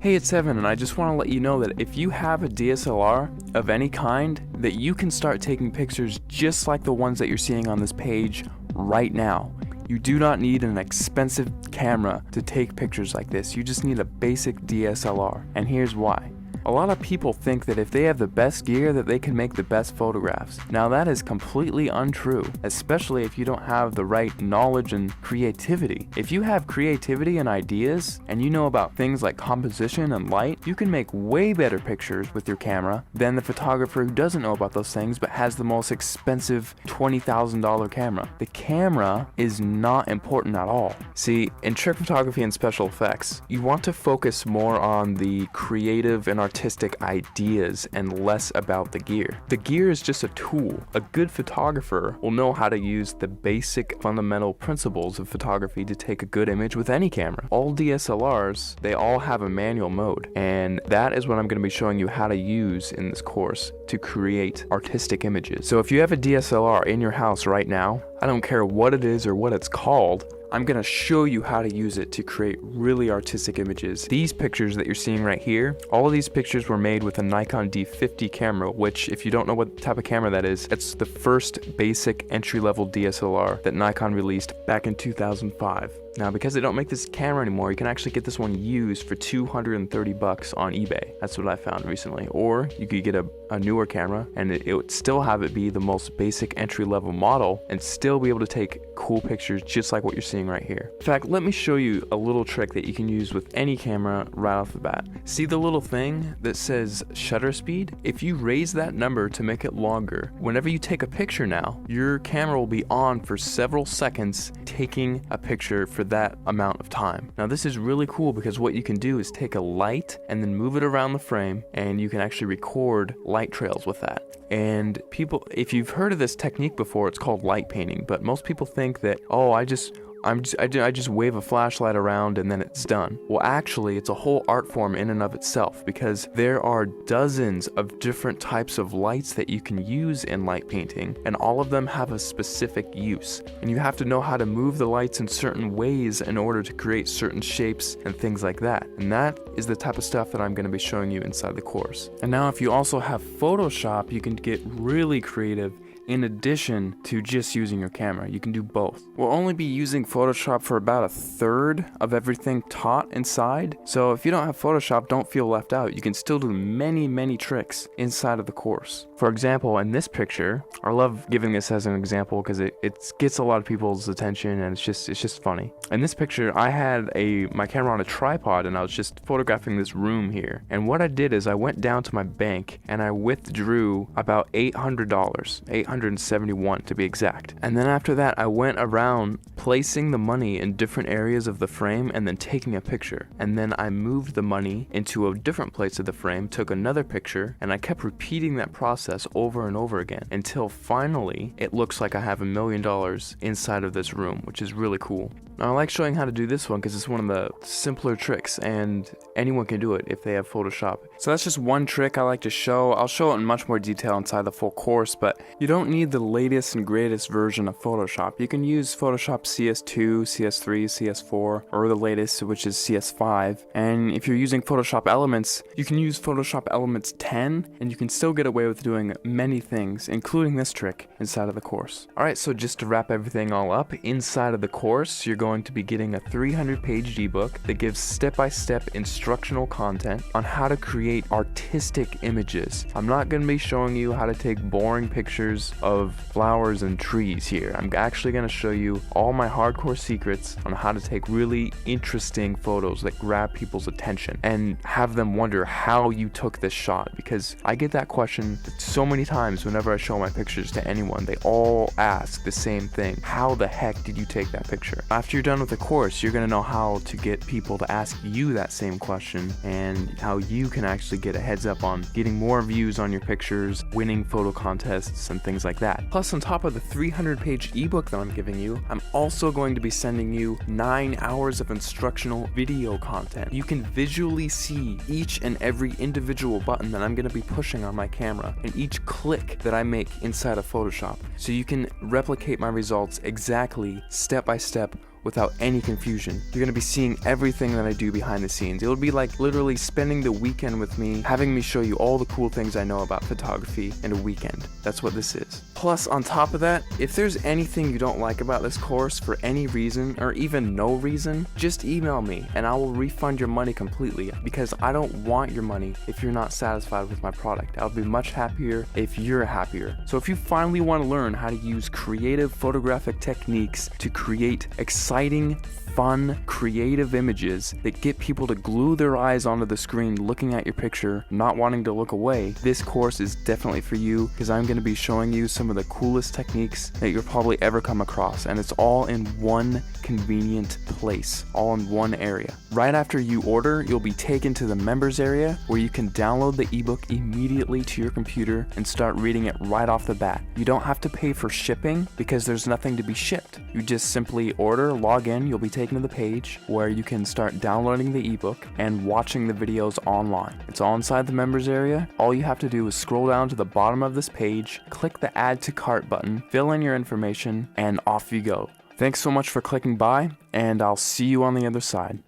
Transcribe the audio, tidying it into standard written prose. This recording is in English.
Hey, it's Evan, and I just want to let you know that if you have a DSLR of any kind, that you can start taking pictures just like the ones that you're seeing on this page right now. You do not need an expensive camera to take pictures like this. You just need a basic DSLR, and here's why. A lot of people think that if they have the best gear that they can make the best photographs. Now that is completely untrue, especially if you don't have the right knowledge and creativity. If you have creativity and ideas, and you know about things like composition and light, you can make way better pictures with your camera than the photographer who doesn't know about those things but has the most expensive $20,000 camera. The camera is not important at all. See, in trick photography and special effects, you want to focus more on the creative and artistic ideas and less about the gear. The gear is just a tool. A good photographer will know how to use the basic fundamental principles of photography to take a good image with any camera. All DSLRs, they all have a manual mode, and that is what I'm going to be showing you how to use in this course to create artistic images. So if you have a DSLR in your house right now, I don't care what it is or what it's called, I'm going to show you how to use it to create really artistic images. These pictures that you're seeing right here, all of these pictures were made with a Nikon D50 camera, which, if you don't know what type of camera that is, it's the first basic entry-level DSLR that Nikon released back in 2005. Now, because they don't make this camera anymore, you can actually get this one used for $230 on eBay. That's what I found recently. Or you could get a newer camera and it would still have it be the most basic entry-level model and still be able to take cool pictures just like what you're seeing right here. In fact, let me show you a little trick that you can use with any camera right off the bat. See the little thing that says shutter speed? If you raise that number to make it longer, whenever you take a picture now, your camera will be on for several seconds taking a picture for that amount of time. Now this is really cool because what you can do is take a light and then move it around the frame, and you can actually record light trails with that. And people, if you've heard of this technique before, it's called light painting, but most people think that, oh, I just wave a flashlight around and then it's done. Well, actually, it's a whole art form in and of itself, because there are dozens of different types of lights that you can use in light painting, and all of them have a specific use. And you have to know how to move the lights in certain ways in order to create certain shapes and things like that. And that is the type of stuff that I'm going to be showing you inside the course. And now if you also have Photoshop, you can get really creative. In addition to just using your camera, you can do both. We'll only be using Photoshop for about a third of everything taught inside. So if you don't have Photoshop, don't feel left out. You can still do many tricks inside of the course. For example, in this picture, I love giving this as an example because it gets a lot of people's attention, and it's just funny. In this picture, I had my camera on a tripod and I was just photographing this room here. And what I did is I went down to my bank and I withdrew about $800, $871 to be exact. And then after that, I went around placing the money in different areas of the frame and then taking a picture. And then I moved the money into a different place of the frame, took another picture, and I kept repeating that process over and over again until finally it looks like I have $1 million inside of this room, which is really cool. Now, I like showing how to do this one because it's one of the simpler tricks and anyone can do it if they have Photoshop. So that's just one trick I like to show. I'll show it in much more detail inside the full course, but you don't need the latest and greatest version of Photoshop. You can use Photoshop CS2, CS3, CS4, or the latest, which is CS5. And if you're using Photoshop Elements, you can use Photoshop Elements 10, and you can still get away with doing many things, including this trick, inside of the course. Alright, so just to wrap everything all up, inside of the course, you're going to be getting a 300-page ebook that gives step-by-step instructional content on how to create artistic images. I'm not going to be showing you how to take boring pictures of flowers and trees here. I'm actually going to show you all my hardcore secrets on how to take really interesting photos that grab people's attention and have them wonder how you took this shot, because I get that question so many times whenever I show my pictures to anyone. They all ask the same thing: how the heck did you take that picture? After you're done with the course, you're going to know how to get people to ask you that same question and how you can actually get a heads up on getting more views on your pictures, winning photo contests, and things like that. Plus, on top of the 300-page ebook that I'm giving you, I'm also going to be sending you 9 hours of instructional video content. You can visually see each and every individual button that I'm going to be pushing on my camera and each click that I make inside of Photoshop, so you can replicate my results exactly step by step without any confusion. You're going to be seeing everything that I do behind the scenes. It'll be like literally spending the weekend with me, having me show you all the cool things I know about photography in a weekend. That's what this is. Plus, on top of that, if there's anything you don't like about this course for any reason, or even no reason, just email me and I will refund your money completely, because I don't want your money if you're not satisfied with my product. I'll be much happier if you're happier. So if you finally want to learn how to use creative photographic techniques to create exciting, fun, creative images that get people to glue their eyes onto the screen looking at your picture, not wanting to look away, this course is definitely for you, because I'm going to be showing you some of the coolest techniques that you'll probably ever come across, and it's all in one convenient place, all in one area. Right after you order, you'll be taken to the members area where you can download the ebook immediately to your computer and start reading it right off the bat. You don't have to pay for shipping because there's nothing to be shipped. You just simply order, log in, you'll be taken to the page where you can start downloading the ebook and watching the videos online. It's all inside the members area. All you have to do is scroll down to the bottom of this page, click the add to cart button, fill in your information, and off you go. Thanks so much for clicking by, and I'll see you on the other side.